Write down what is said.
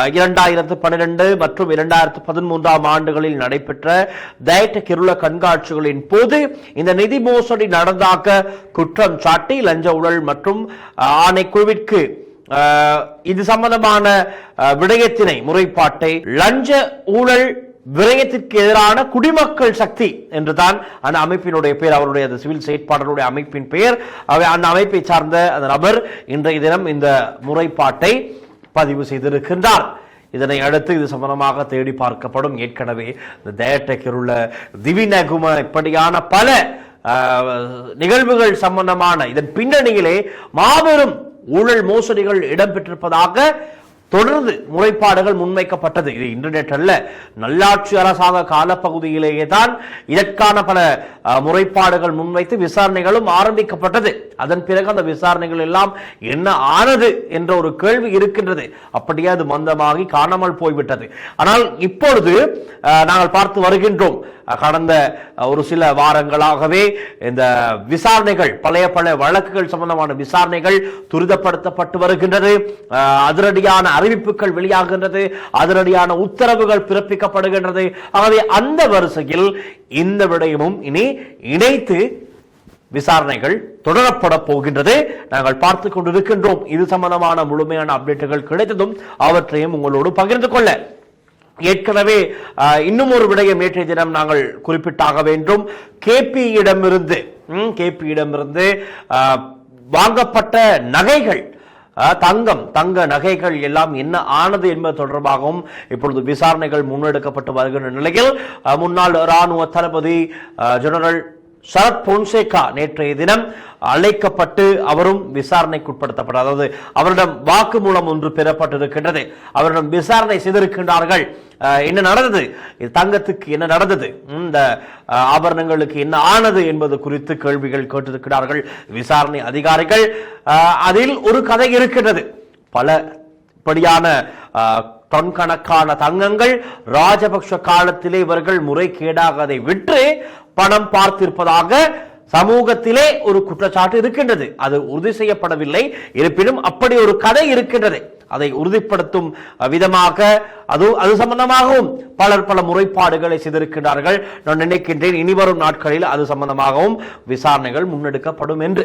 2012 மற்றும் 2013 ஆண்டுகளில் நடைபெற்ற தயட்ட கிருள கண்காட்சிகளின் போது இந்த நிதி மோசடி நடந்தாக குற்றம் சாட்டி லஞ்ச ஊழல் மற்றும் ஆணைக்குழுவிற்கு இது சம்பந்தமான விடயத்தினை முறைப்பாட்டை லஞ்ச ஊழல் விரயத்திற்கு எதிரான குடிமக்கள் சக்தி என்றுதான் அந்த அமைப்பினுடைய பெயர், அவருடைய சிவில் செயற்பாடுடைய அமைப்பின் பெயர். அந்த அமைப்பை சார்ந்த அந்த நபர் இன்றைய தினம் இந்த முறைப்பாட்டை பதிவு செய்திருக்கின்றார். இதனை அடுத்து இது சம்பந்தமாக தேடி பார்க்கப்படும். ஏற்கனவே இந்த தயட்டக்கிருள்ள திவிநகும இப்படியான பல நிகழ்வுகள் சம்பந்தமான இதன் பின்னணியிலே மாபெரும் ஊழல் மோசடிகள் இடம்பெற்றிருப்பதாக தொடர்ந்து முறைப்பாடுகள் முன்வைக்கப்பட்டது. இது இன்டர்நெட் அல்ல, நல்லாட்சி அரசாங்க காலப்பகுதியிலேயே தான் இதற்கான பல முறைப்பாடுகள் முன்வைத்து விசாரணைகளும் ஆரம்பிக்கப்பட்டது. அதன் பிறகு அந்த விசாரணைகள் எல்லாம் என்ன ஆனது என்ற ஒரு கேள்வி இருக்கின்றது. அப்படியே அது மந்தமாகி காணாமல் போய்விட்டது. ஆனால் இப்பொழுது நாங்கள் பார்த்து வருகின்றோம், கடந்த ஒரு சில வாரங்களாகவே இந்த விசாரணைகள் பல வழக்குகள் சம்பந்தமான விசாரணைகள் துரிதப்படுத்தப்பட்டு வருகின்றது. அதிரடியான அறிவிப்புகள் வெளியாகின்றது, அதிரடியான உத்தரவுகள் பிறப்பிக்கப்படுகின்றது. ஆகவே அந்த வரிசையில் இந்த விடயமும் இனி இணைத்து விசாரணைகள் தொடரப்பட போகின்றது. நாங்கள் பார்த்துக் கொண்டிருக்கின்றோம். இது சம்பந்தமான முழுமையான அப்டேட்டுகள் கிடைத்ததும் அவற்றையும் உங்களோடு பகிர்ந்து கொள்ள ஏற்கனவே இன்னும் ஒரு விடயம் நேற்றைய தினம் நாங்கள் குறிப்பிட்டாக வேண்டும். கேபியிடமிருந்து வாங்கப்பட்ட நகைகள், தங்க நகைகள் எல்லாம் என்ன ஆனது என்பது தொடர்பாகவும் இப்பொழுது விசாரணைகள் முன்னெடுக்கப்பட்டு வருகின்ற நிலையில் முன்னாள் ராணுவ தளபதி ஜெனரல் சரத் பொன்சேகா நேற்றைய தினம் அழைக்கப்பட்டு அவரும் விசாரணைக்கு உட்படுத்தப்பட்டார். அதாவது அவரிடம் வாக்குமூலம் ஒன்று பெறப்பட்டிருக்கின்றது. அவரிடம் விசாரணை செய்திருக்கின்றார்கள். என்ன நடந்தது, தங்கத்துக்கு என்ன நடந்தது, இந்த ஆபரணங்களுக்கு என்ன ஆனது என்பது குறித்து கேள்விகள் கேட்டிருக்கிறார்கள் விசாரணை அதிகாரிகள். அதில் ஒரு கதை இருக்கின்றது. பல படியான டன் கணக்கான தங்கங்கள் ராஜபக்ஷ காலத்திலே இவர்கள் முறைகேடாக அதை விற்று பணம் பார்த்திருப்பதாக சமூகத்திலே ஒரு குற்றச்சாட்டு இருக்கின்றது. அது உறுதி செய்யப்படவில்லை. இருப்பினும் அப்படி ஒரு கதை இருக்கின்றது. அதை உறுதிப்படுத்தும் விதமாக அது சம்பந்தமாகவும் பல முறைப்பாடுகளை செய்திருக்கிறார்கள். நான் நினைக்கின்றேன் இனிவரும் நாட்களில் அது சம்பந்தமாகவும் விசாரணைகள் முன்னெடுக்கப்படும் என்று.